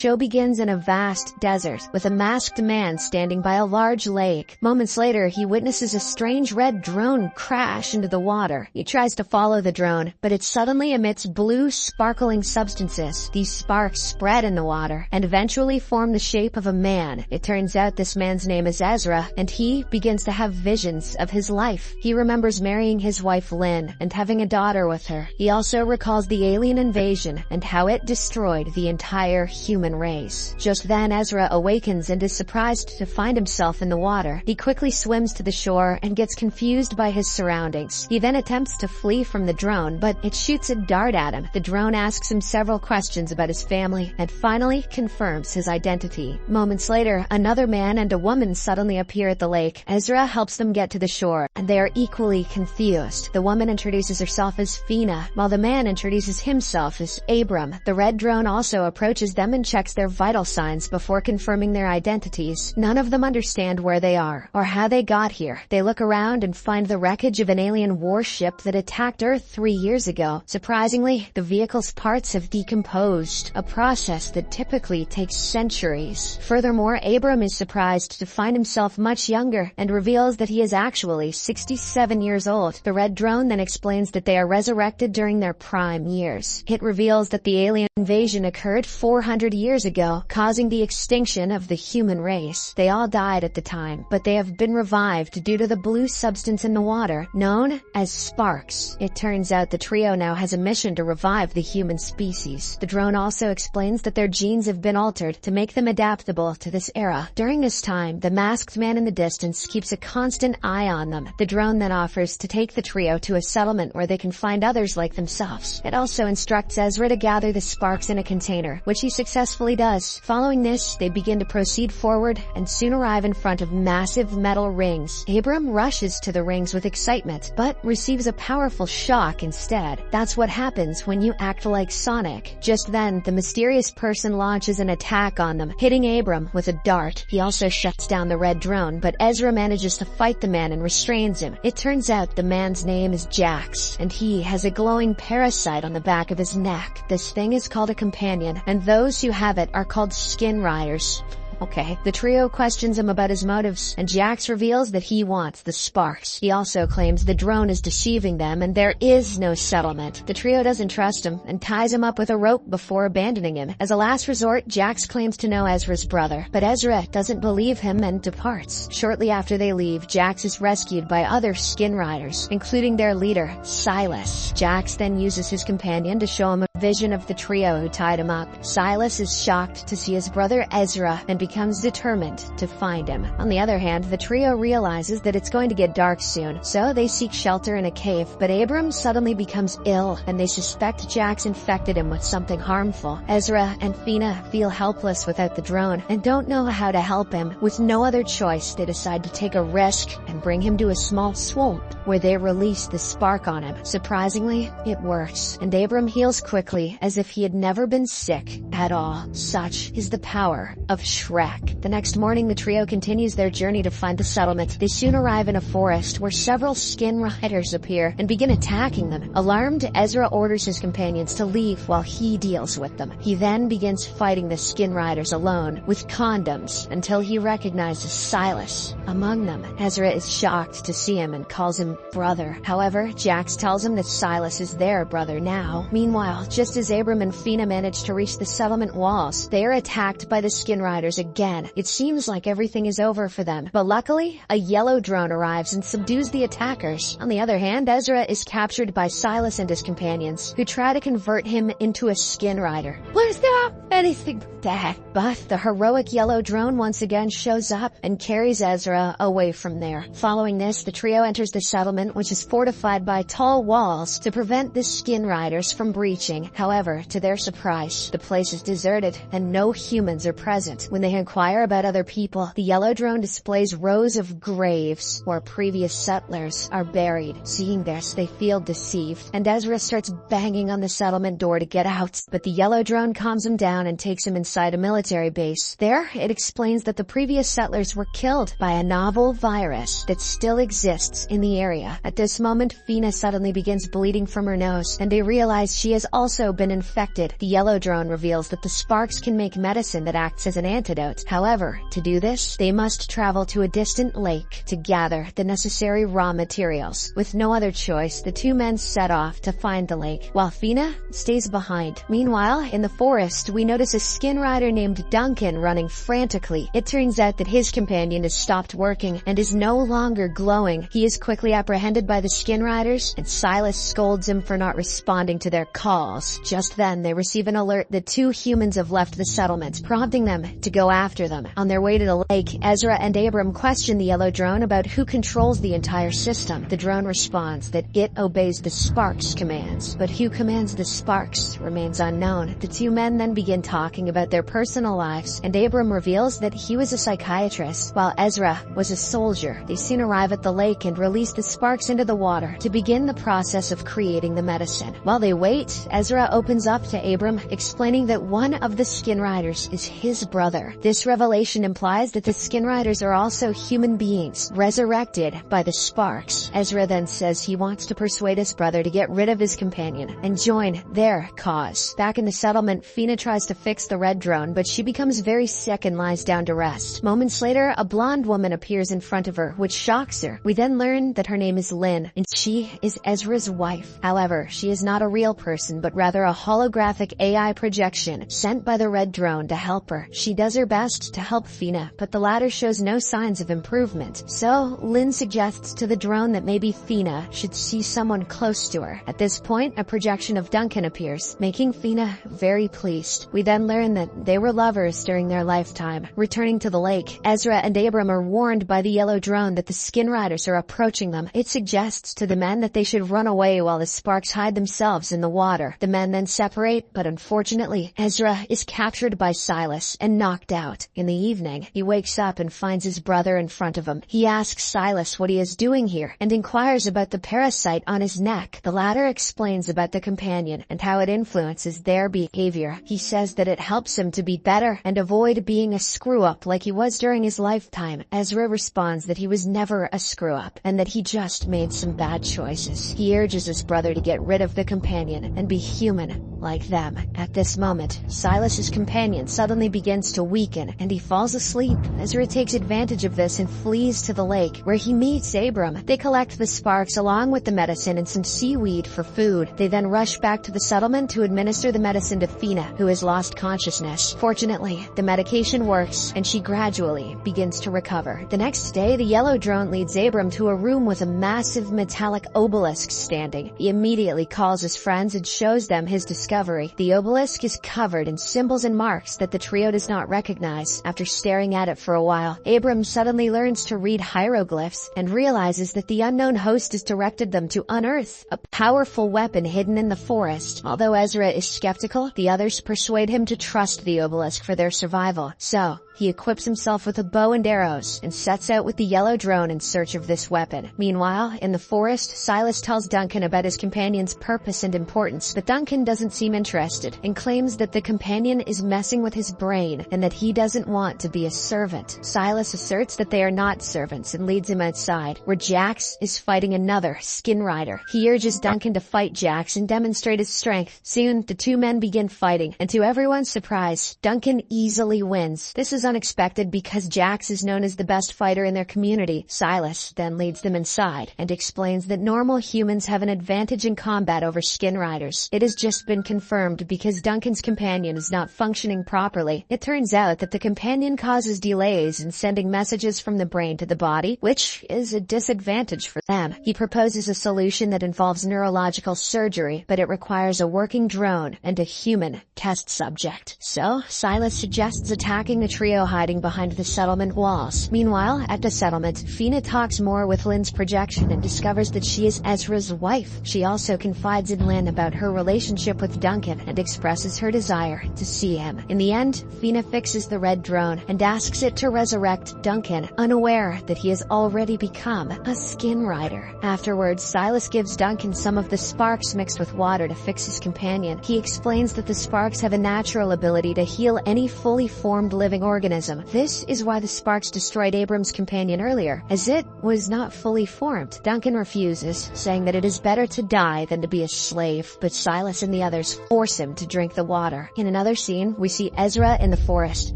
Show begins in a vast desert, with a masked man standing by a large lake. Moments later, he witnesses a strange red drone crash into the water. He tries to follow the drone, but it suddenly emits blue, sparkling substances. These sparks spread in the water, and eventually form the shape of a man. It turns out this man's name is Ezra, and he begins to have visions of his life. He remembers marrying his wife Lynn, and having a daughter with her. He also recalls the alien invasion, and how it destroyed the entire human race. Just then Ezra awakens and is surprised to find himself in the water. He quickly swims to the shore and gets confused by his surroundings. He then attempts to flee from the drone, but it shoots a dart at him. The drone asks him several questions about his family and finally confirms his identity. Moments later, another man and a woman suddenly appear at the lake. Ezra helps them get to the shore, and they are equally confused. The woman introduces herself as Fina, while the man introduces himself as Abram. The red drone also approaches them and checks their vital signs before confirming their identities. None of them understand where they are or how they got here. They look around and find the wreckage of an alien warship that attacked Earth 3 years ago. Surprisingly, the vehicle's parts have decomposed, a process that typically takes centuries. Furthermore, Abram is surprised to find himself much younger and reveals that he is actually 67 years old. The red drone then explains that they are resurrected during their prime years. It reveals that the alien invasion occurred 400 years ago, causing the extinction of the human race. They all died at the time, but they have been revived due to the blue substance in the water, known as sparks. It turns out the trio now has a mission to revive the human species. The drone also explains that their genes have been altered to make them adaptable to this era. During this time, the masked man in the distance keeps a constant eye on them. The drone then offers to take the trio to a settlement where they can find others like themselves. It also instructs Ezra to gather the sparks in a container, which he successfully does. Following this, they begin to proceed forward and soon arrive in front of massive metal rings. Abram rushes to the rings with excitement, but receives a powerful shock instead. That's what happens when you act like Sonic. Just then, the mysterious person launches an attack on them, hitting Abram with a dart. He also shuts down the red drone, but Ezra manages to fight the man and restrains him. It turns out the man's name is Jax, and he has a glowing parasite on the back of his neck. This thing is called a companion, and those who have it are called skin riders. Okay. The trio questions him about his motives, and Jax reveals that he wants the sparks. He also claims the drone is deceiving them and there is no settlement. The trio doesn't trust him and ties him up with a rope before abandoning him. As a last resort, Jax claims to know Ezra's brother, but Ezra doesn't believe him and departs. Shortly after they leave, Jax is rescued by other skin riders, including their leader, Silas. Jax then uses his companion to show him a vision of the trio who tied him up. Silas is shocked to see his brother Ezra and becomes determined to find him. On the other hand, the trio realizes that it's going to get dark soon, so they seek shelter in a cave, but Abram suddenly becomes ill, and they suspect Jax infected him with something harmful. Ezra and Fina feel helpless without the drone, and don't know how to help him. With no other choice, they decide to take a risk and bring him to a small swamp, where they release the spark on him. Surprisingly, it works, and Abram heals quickly, as if he had never been sick at all. Such is the power of Shrek. The next morning, the trio continues their journey to find the settlement. They soon arrive in a forest where several skin riders appear and begin attacking them. Alarmed, Ezra orders his companions to leave while he deals with them. He then begins fighting the skin riders alone with condoms until he recognizes Silas among them. Ezra is shocked to see him and calls him brother. However, Jax tells him that Silas is their brother now. Meanwhile, just as Abram and Fina manage to reach the settlement walls, they are attacked by the skin riders again. It seems like everything is over for them, but luckily, a yellow drone arrives and subdues the attackers. On the other hand, Ezra is captured by Silas and his companions, who try to convert him into a skin rider. Was there anything bad? But the heroic yellow drone once again shows up and carries Ezra away from there. Following this, the trio enters the settlement, which is fortified by tall walls to prevent the skin riders from breaching. However, to their surprise, the place is deserted and no humans are present. When they inquire about other people, the yellow drone displays rows of graves where previous settlers are buried. Seeing this, they feel deceived, and Ezra starts banging on the settlement door to get out, but the yellow drone calms him down and takes him inside a military base. There, it explains that the previous settlers were killed by a novel virus that still exists in the area. At this moment, Fina suddenly begins bleeding from her nose, and they realize she has also been infected. The yellow drone reveals that the sparks can make medicine that acts as an antidote. However, to do this, they must travel to a distant lake to gather the necessary raw materials. With no other choice, the two men set off to find the lake, while Fina stays behind. Meanwhile, in the forest, we notice a skin rider named Duncan running frantically. It turns out that his companion has stopped working and is no longer glowing. He is quickly apprehended by the skin riders, and Silas scolds him for not responding to their calls. Just then, they receive an alert that two humans have left the settlement, prompting them to go after them. On their way to the lake, Ezra and Abram question the yellow drone about who controls the entire system. The drone responds that it obeys the Sparks commands, but who commands the Sparks remains unknown. The two men then begin talking about their personal lives, and Abram reveals that he was a psychiatrist, while Ezra was a soldier. They soon arrive at the lake and release the sparks into the water to begin the process of creating the medicine. While they wait, Ezra opens up to Abram, explaining that one of the skin riders is his brother. This revelation implies that the skin riders are also human beings, resurrected by the sparks. Ezra then says he wants to persuade his brother to get rid of his companion and join their cause. Back in the settlement, Fina tries to fix the red drone, but she becomes very sick and lies down to rest. Moments later, a blonde woman appears in front of her, which shocks her. We then learn that her name is Lynn, and she is Ezra's wife. However, she is not a real person, but rather a holographic AI projection sent by the red drone to help her. She does her best to help Fina, but the latter shows no signs of improvement. So, Lynn suggests to the drone that maybe Fina should see someone close to her. At this point, a projection of Duncan appears, making Fina very pleased. We then learn that they were lovers during their lifetime. Returning to the lake, Ezra and Abram are warned by the yellow drone that the skin riders are approaching them. It suggests to the men that they should run away while the sparks hide themselves in the water. The men then separate, but unfortunately, Ezra is captured by Silas and knocked out. In the evening, he wakes up and finds his brother in front of him. He asks Silas what he is doing here and inquires about the parasite on his neck. The latter explains about the companion and how it influences their behavior. He says that it helps him to be better and avoid being a screw-up like he was during his lifetime. Ezra responds that he was never a screw-up and that he just made some bad choices. He urges his brother to get rid of the companion and be human like them. At this moment, Silas's companion suddenly begins to weaken and he falls asleep. Ezra takes advantage of this and flees to the lake, where he meets Abram. They collect the sparks along with the medicine and some seaweed for food. They then rush back to the settlement to administer the medicine to Fina, who has lost consciousness. Fortunately, the medication works and she gradually begins to recover. The next day, the yellow drone leads Abram to a room with a massive metallic obelisk standing. He immediately calls his friends and shows them his discovery. The obelisk is covered in symbols and marks that the trio does not recognize. After staring at it for a while, Abram suddenly learns to read hieroglyphs and realizes that the unknown host has directed them to unearth a powerful weapon hidden in the forest. Although Ezra is skeptical, the others persuade him to trust the obelisk for their survival. So, he equips himself with a bow and arrows and sets out with the yellow drone in search of this weapon. Meanwhile, in the forest, Silas tells Duncan about his companion's purpose and importance, but Duncan doesn't seem interested and claims that the companion is messing with his brain and that he doesn't want to be a servant. Silas asserts that they are not servants and leads him outside, where Jax is fighting another skin rider. He urges Duncan to fight Jax and demonstrate his strength. Soon, the two men begin fighting, and to everyone's surprise, Duncan easily wins. This is unexpected because Jax is known as the best fighter in their community. Silas then leads them inside and explains that normal humans have an advantage in combat over skin riders. It has just been confirmed because Duncan's companion is not functioning properly. It turns out that the companion causes delays in sending messages from the brain to the body, which is a disadvantage for them. He proposes a solution that involves neurological surgery, but it requires a working drone and a human test subject. So, Silas suggests attacking the trio hiding behind the settlement walls. Meanwhile, at the settlement, Fina talks more with Lynn's projection and discovers that she is Ezra's wife. She also confides in Lynn about her relationship with Duncan and expresses her desire to see him. In the end, Fina fixes the red drone and asks it to resurrect Duncan, unaware that he has already become a skin rider. Afterwards, Silas gives Duncan some of the sparks mixed with water to fix his companion. He explains that the sparks have a natural ability to heal any fully formed living organism. This is why the sparks destroyed Abram's companion earlier, as it was not fully formed. Duncan refuses, saying that it is better to die than to be a slave, but Silas and the others force him to drink the water. In another scene, we see Ezra in the forest,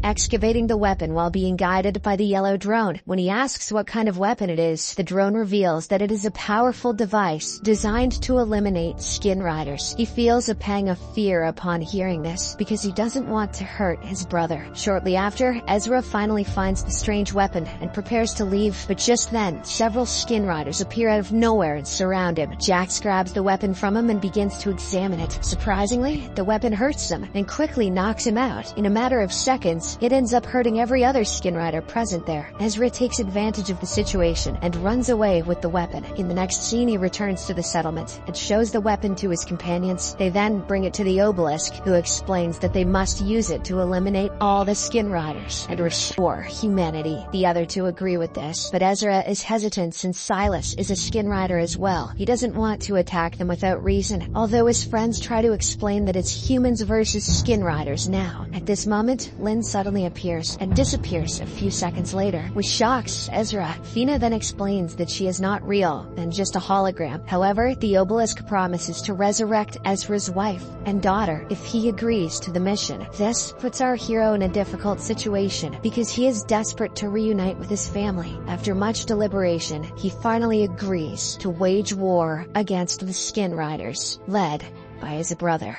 excavating the weapon while being guided by the yellow drone. When he asks what kind of weapon it is, the drone reveals that it is a powerful device designed to eliminate skin riders. He feels a pang of fear upon hearing this, because he doesn't want to hurt his brother. Shortly after, Ezra finally finds the strange weapon and prepares to leave, but just then, several skin riders appear out of nowhere and surround him. Jax grabs the weapon from him and begins to examine it. Surprisingly, the weapon hurts him and quickly knocks him out. In a matter of seconds, it ends up hurting every other skin rider present there. Ezra takes advantage of the situation and runs away with the weapon. In the next scene, he returns to the settlement and shows the weapon to his companions. They then bring it to the obelisk, who explains that they must use it to eliminate all the skin riders and restore humanity. The other two agree with this, but Ezra is hesitant since Silas is a skin rider as well. He doesn't want to attack them without reason, although his friends try to explain that it's humans versus skin riders now. At this moment, Lynn suddenly appears and disappears a few seconds later, which shocks Ezra. Fina then explains that she is not real and just a hologram. However, the obelisk promises to resurrect Ezra's wife and daughter if he agrees to the mission. This puts our hero in a difficult situation because he is desperate to reunite with his family. After much deliberation, he finally agrees to wage war against the skin riders, led by his brother.